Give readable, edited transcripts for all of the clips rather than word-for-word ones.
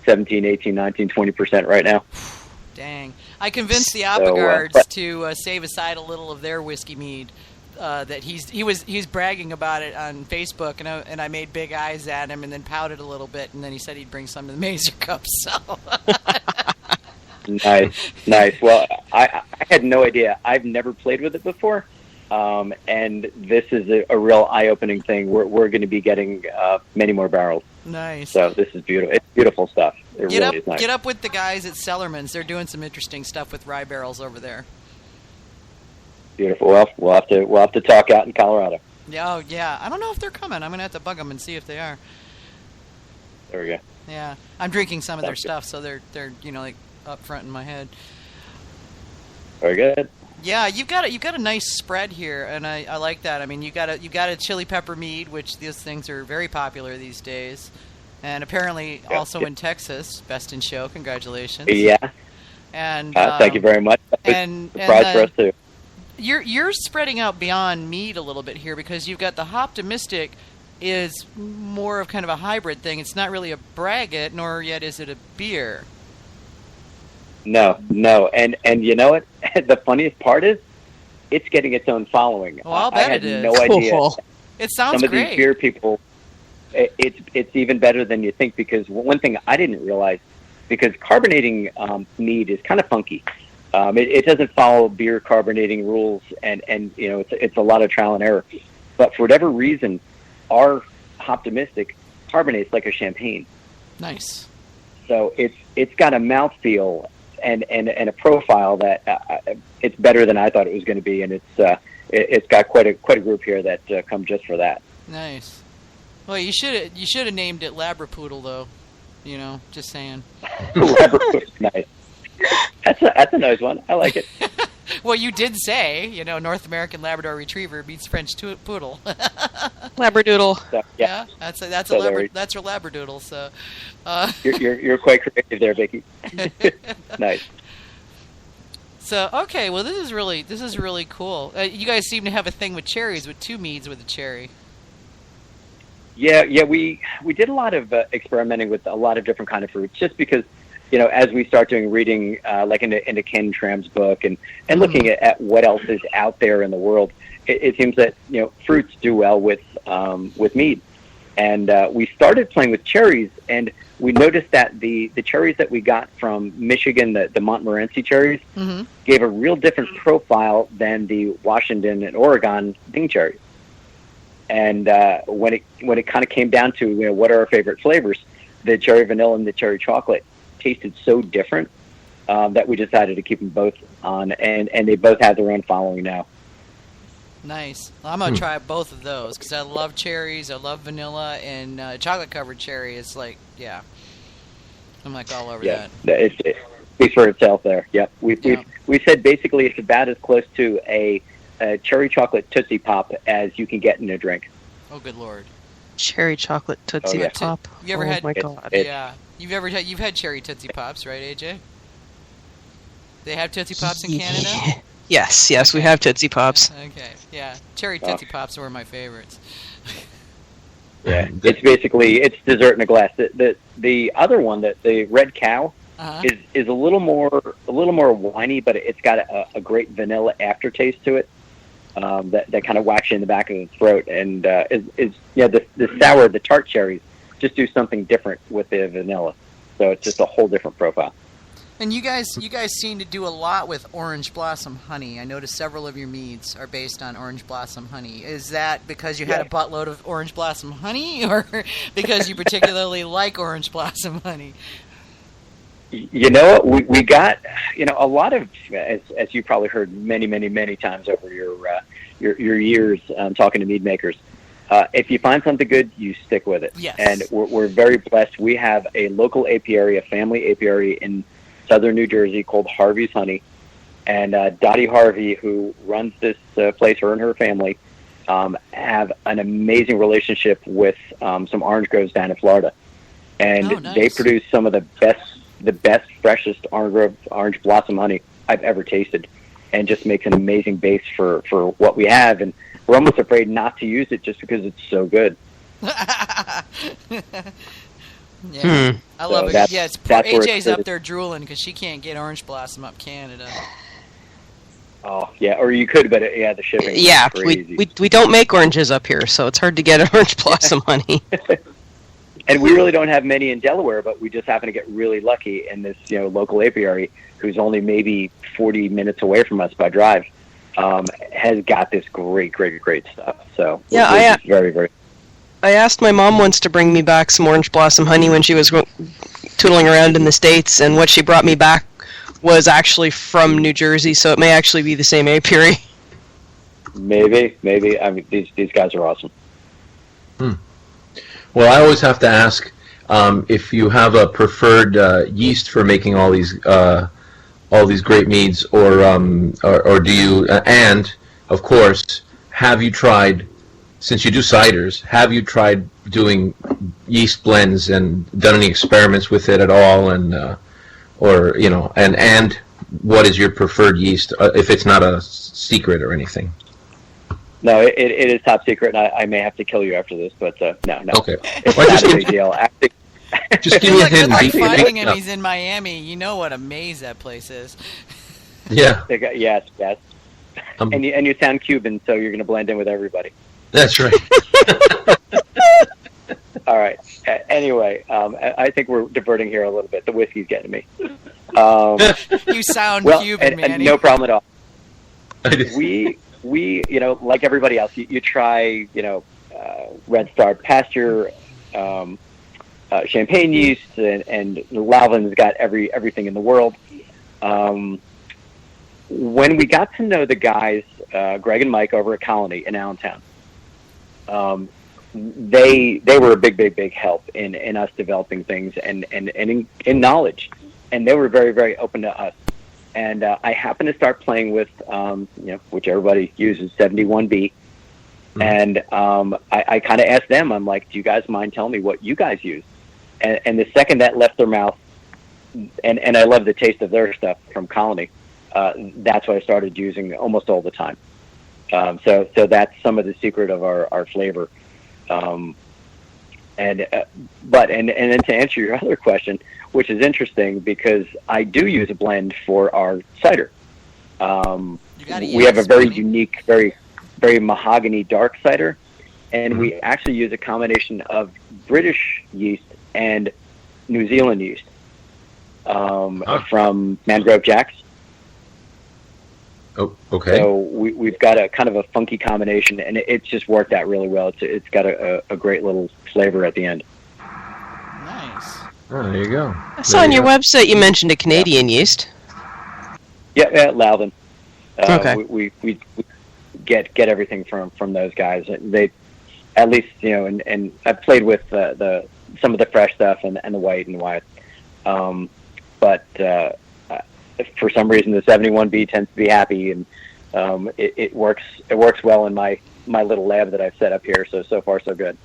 17, 18, 19, 20% right now. Dang. I convinced the Appagards to save aside a little of their whiskey mead. That he was bragging about it on Facebook, and I made big eyes at him and then pouted a little bit, and then he said he'd bring some to the Mazer Cup. So nice. Well, I had no idea. I've never played with it before, and this is a real eye-opening thing. We're going to be getting many more barrels. Nice. So this is beautiful. It's beautiful stuff. It really is nice. Get up with the guys at Cellarman's. They're doing some interesting stuff with rye barrels over there. Beautiful. Well, we'll have to talk out in Colorado. Yeah, yeah. I don't know if they're coming. I'm gonna have to bug them and see if they are. There we go. Yeah, I'm drinking some of their stuff, so they're like up front in my head. Very good. Yeah, you've got a nice spread here, and I like that. I mean, you got a chili pepper mead, which these things are very popular these days, and apparently also in Texas. Best in show. Congratulations. Yeah. And thank you very much. And surprise for us too. You're spreading out beyond mead a little bit here, because you've got the Hoptimistic is more of kind of a hybrid thing. It's not really a braggot, nor yet is it a beer. No, and you know what? The funniest part is, it's getting its own following. Well, I'll bet it is. I had no idea. It sounds some great. Some of these beer people, it's even better than you think, because one thing I didn't realize, because carbonating mead is kind of funky. It doesn't follow beer carbonating rules, and it's a lot of trial and error. But for whatever reason, our Hoptimistic carbonates like a champagne. Nice. So it's got a mouthfeel and a profile that it's better than I thought it was going to be, and it's got quite a group here that come just for that. Nice. Well, you should have named it Labrapoodle, though. Just saying. Labrapoodle, nice. That's a nice one. I like it. Well, you did say, North American Labrador Retriever beats French Poodle. Labradoodle. So, yeah, that's a Labradoodle. So, you're quite creative there, Vicky. Nice. So, okay, well, this is really cool. You guys seem to have a thing with cherries, with two meads with a cherry. Yeah, we did a lot of experimenting with a lot of different kind of fruits, just because. As we start doing reading, like into Ken Tram's book and looking at what else is out there in the world, it seems that, fruits do well with mead. And we started playing with cherries, and we noticed that the cherries that we got from Michigan, the Montmorency cherries, gave a real different profile than the Washington and Oregon Ding cherries. And when it kind of came down to what are our favorite flavors, the cherry vanilla and the cherry chocolate tasted so different that we decided to keep them both on, and they both have their own following now. Nice. Well, I'm going to try both of those, because I love cherries, I love vanilla, and chocolate-covered cherry is like, yeah. I'm like all over that. It speaks for itself there. Yep. We said basically it's about as close to a cherry chocolate Tootsie Pop as you can get in a drink. Oh, good Lord. Cherry chocolate Tootsie Pop. You ever had? My God. Yeah. You've had cherry Tootsie Pops, right, AJ? They have Tootsie Pops in Canada? Yes, we have Tootsie Pops. Okay, yeah. Cherry Tootsie Pops were my favorites. Yeah, it's dessert in a glass. The other one, the Red Cow, is a little more winey, but it's got a great vanilla aftertaste to it. That kind of whacks you in the back of the throat, and the tart cherries just do something different with the vanilla, so it's just a whole different profile. And you guys seem to do a lot with orange blossom honey. I noticed several of your meads are based on orange blossom honey. Is that because you had a buttload of orange blossom honey, or because you particularly like orange blossom honey? We got a lot of, as you probably heard many times over your years talking to mead makers. If you find something good, you stick with it. Yes. And we're very blessed. We have a local apiary, a family apiary in southern New Jersey called Harvey's Honey. And Dottie Harvey, who runs this place, her and her family, have an amazing relationship with some orange groves down in Florida. And they produce some of the best, freshest orange blossom honey I've ever tasted, and just makes an amazing base for what we have. And we're almost afraid not to use it just because it's so good. Yeah, I love it. Yeah, AJ's up there drooling because she can't get orange blossom up Canada. Oh yeah, or you could, but the shipping. Yeah, is crazy. we don't make oranges up here, so it's hard to get orange blossom honey. And we really don't have many in Delaware, but we just happen to get really lucky in this local apiary, who's only maybe 40 minutes away from us by drive, has got this great stuff. So yeah, very, very. I asked my mom once to bring me back some orange blossom honey when she was tootling around in the States, and what she brought me back was actually from New Jersey, so it may actually be the same apiary. Maybe. I mean, these guys are awesome. Well, I always have to ask if you have a preferred yeast for making all these great meads, or do you? And of course, have you tried? Since you do ciders, have you tried doing yeast blends and done any experiments with it at all? And and what is your preferred yeast, if it's not a secret or anything? No, it is top secret, and I may have to kill you after this, but no. Okay. It's not a big deal. Just give me a hint. Good luck finding him. He's in Miami. You know what a maze that place is. Yeah. Yes. And you sound Cuban, so you're going to blend in with everybody. That's right. All right. Anyway, I think we're diverting here a little bit. The whiskey's getting me. You sound Cuban, man. No problem at all. We like everybody else, you try, Red Star Pasture, champagne yeast, and Lalvin's got everything in the world. When we got to know the guys, Greg and Mike over at Colony in Allentown, they were a big help in us developing things and in knowledge, and they were very, very open to us. And I happened to start playing with, which everybody uses, 71B. Mm-hmm. And I kind of asked them, I'm like, do you guys mind telling me what you guys use? And the second that left their mouth, and I love the taste of their stuff from Colony, that's what I started using almost all the time. So that's some of the secret of our flavor. And then to answer your other question, which is interesting because I do use a blend for our cider. We have a very unique, very, very mahogany dark cider, and we actually use a combination of British yeast and New Zealand yeast from Mangrove Jacks. Oh, okay. So we've got a kind of a funky combination, and it's just worked out really well. It's got a great little flavor at the end. Nice. Oh, there you go. I saw on your website you mentioned a Canadian yeast. Yeah, Lalvin. Okay. We get everything from those guys. They, at least, and I've played with some of the fresh stuff and the white and white. But for some reason the 71B tends to be happy, and it works well in my little lab that I've set up here. So far so good.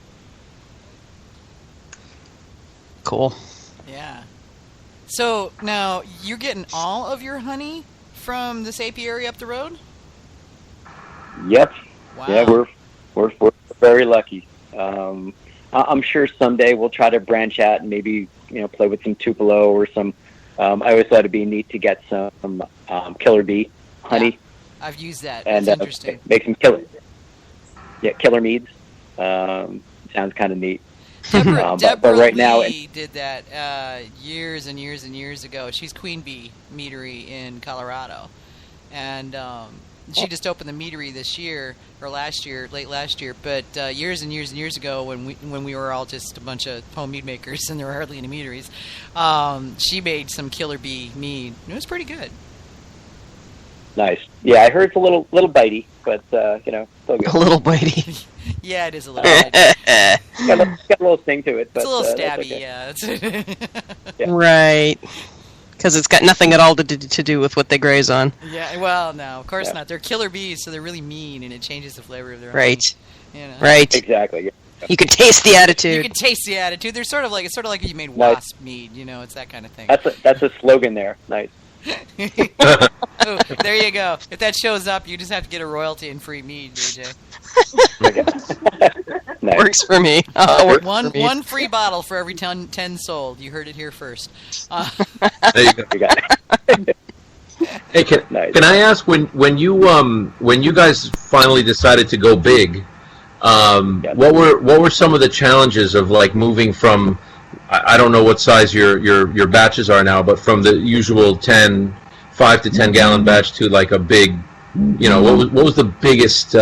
Cool. Yeah. So now you're getting all of your honey from this apiary up the road? Yep. Wow. Yeah, we're very lucky. I'm sure someday we'll try to branch out and maybe play with some Tupelo or some. I always thought it'd be neat to get some killer bee honey. Yeah, I've used that. And that's interesting. Make some killer meads. Sounds kind of neat. Deborah but right now, did that years and years and years ago. She's Queen Bee Meadery in Colorado, and she just opened the meadery this year or late last year. But years and years and years ago, when we were all just a bunch of home mead makers and there were hardly any meaderies, she made some killer bee mead. It was pretty good. Nice. Yeah, I heard it's a little bitey, but still good. A little bitey. Yeah, it is a little bitey. Got a little sting to it, but it's a little stabby. Okay. Yeah. Right. Because it's got nothing at all to do with what they graze on. Yeah, well, no, of course not. They're killer bees, so they're really mean, and it changes the flavor of their right. honey. Right. Exactly. Yeah. You can taste the attitude. You can taste the attitude. They're it's sort of like you made wasp mead. It's that kind of thing. That's a slogan there. Nice. Oh, there you go. If that shows up, you just have to get a royalty and free mead, AJ. Nice. Works for me. One free bottle for every 10 sold. You heard it here first. There you go. You got it. Hey, can I ask when you guys finally decided to go big? What were some of the challenges of like moving from, I don't know what size your batches are now, but from the usual 5 to 10 gallon batch to like a big, what was the biggest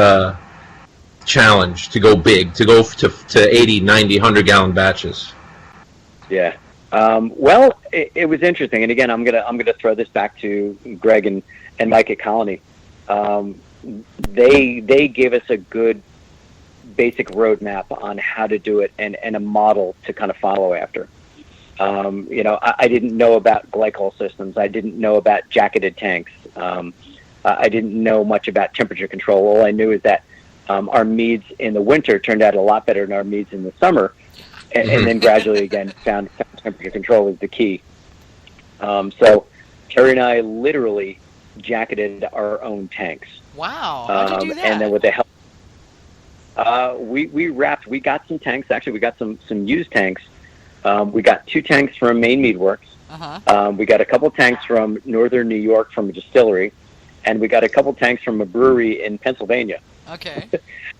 challenge to go big, to go to 80, 90, 100 gallon batches? Yeah. Well, it was interesting, and again, I'm gonna throw this back to Greg and Mike at Colony. They gave us a good basic roadmap on how to do it and a model to kind of follow after. I didn't know about glycol systems. I didn't know about jacketed tanks. I didn't know much about temperature control. All I knew is that our meads in the winter turned out a lot better than our meads in the summer, and then gradually again found temperature control is the key. So Terri and I literally jacketed our own tanks. Wow, how'd you do that? And then with the help, we wrapped. We got some tanks. Actually, we got some used tanks. We got 2 tanks from Maine Mead Works. We got a couple tanks from Northern New York from a distillery, and we got a couple tanks from a brewery in Pennsylvania. Okay.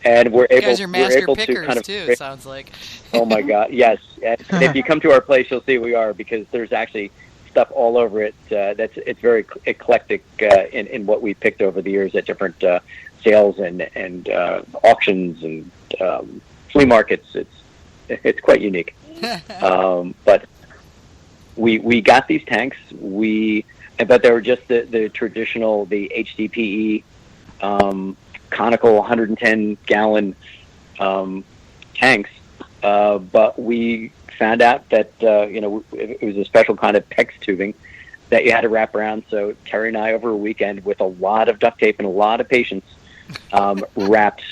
And you guys are master pickers to kind of too, it sounds like. Oh my God, yes. And if you come to our place, you'll see we are, because there's actually stuff all over it. It's very eclectic in what we picked over the years at different sales and auctions and flea markets. It's quite unique. But we got these tanks. But they were just the traditional, the HDPE conical 110 gallon tanks. But we found out that it was a special kind of PEX tubing that you had to wrap around. So Terri and I, over a weekend, with a lot of duct tape and a lot of patience, wrapped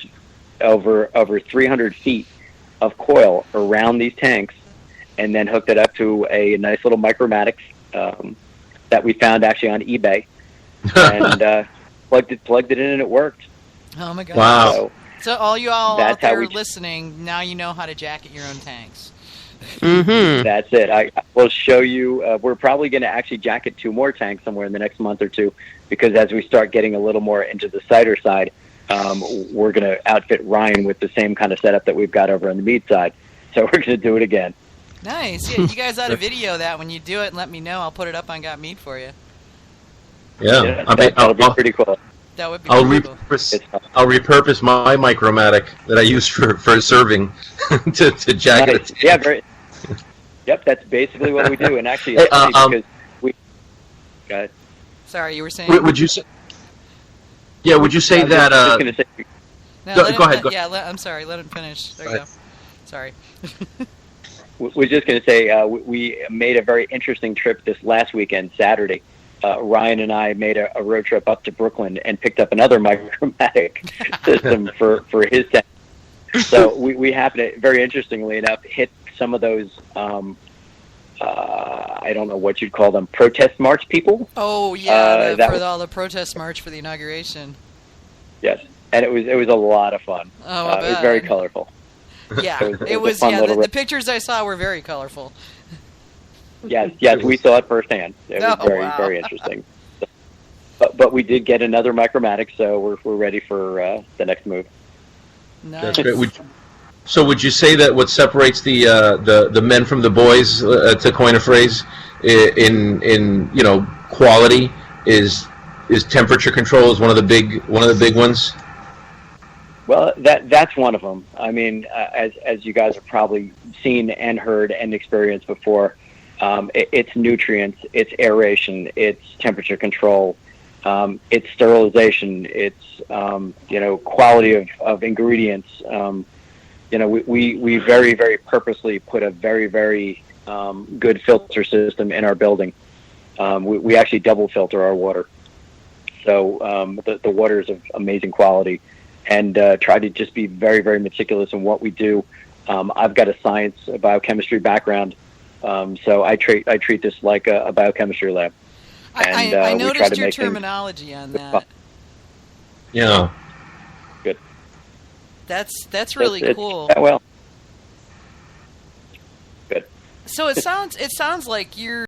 over 300 feet of coil around these tanks, and then hooked it up to a nice little Micromatic that we found actually on eBay, and plugged it in, and it worked. Oh my God! Wow! So all you all out there listening, now you know how to jacket your own tanks. That's it. I will show you. We're probably going to actually jacket 2 more tanks somewhere in the next month or 2, because as we start getting a little more into the cider side, we're going to outfit Ryan with the same kind of setup that we've got over on the mead side. So we're going to do it again. Nice. Yeah, you guys ought to video that when you do it and let me know. I'll put it up on Got Mead for you. Yeah, that'll be pretty cool. That would be I'll repurpose my Micromatic that I use for serving to jacket nice. Yeah, great. Yep, that's basically what we do. And actually, it's funny because we. Go ahead. Sorry, you were saying. Would you say? Yeah, would you say that? Go ahead. Yeah, I'm sorry. Let him finish. There you go. Sorry. We're just going to say we made a very interesting trip this last weekend, Saturday. Ryan and I made a road trip up to Brooklyn and picked up another Micromatic system for his tank. So we happened to, very interestingly enough, hit some of those, I don't know what you'd call them, protest march people. Oh, yeah, all the protest march for the inauguration. Yes, and it was a lot of fun. Oh, it was very colorful. Yeah, it was the pictures I saw were very colorful. Yes, we saw it firsthand. It was very interesting. But we did get another Micromatic, so we're ready for the next move. Nice. That's great. So would you say that what separates the men from the boys, to coin a phrase, in quality is temperature control is one of the big ones? Well, that's one of them. I mean, as you guys have probably seen and heard and experienced before, it's nutrients, it's aeration, it's temperature control, it's sterilization, it's quality of ingredients. We very, very purposely put a very, very good filter system in our building. We actually double filter our water, so the water is of amazing quality, and try to just be very, very meticulous in what we do. I've got a biochemistry background. So I treat this like a biochemistry lab. I noticed your terminology on that. Yeah. Good. That's really cool. Well. Good. So it sounds like you're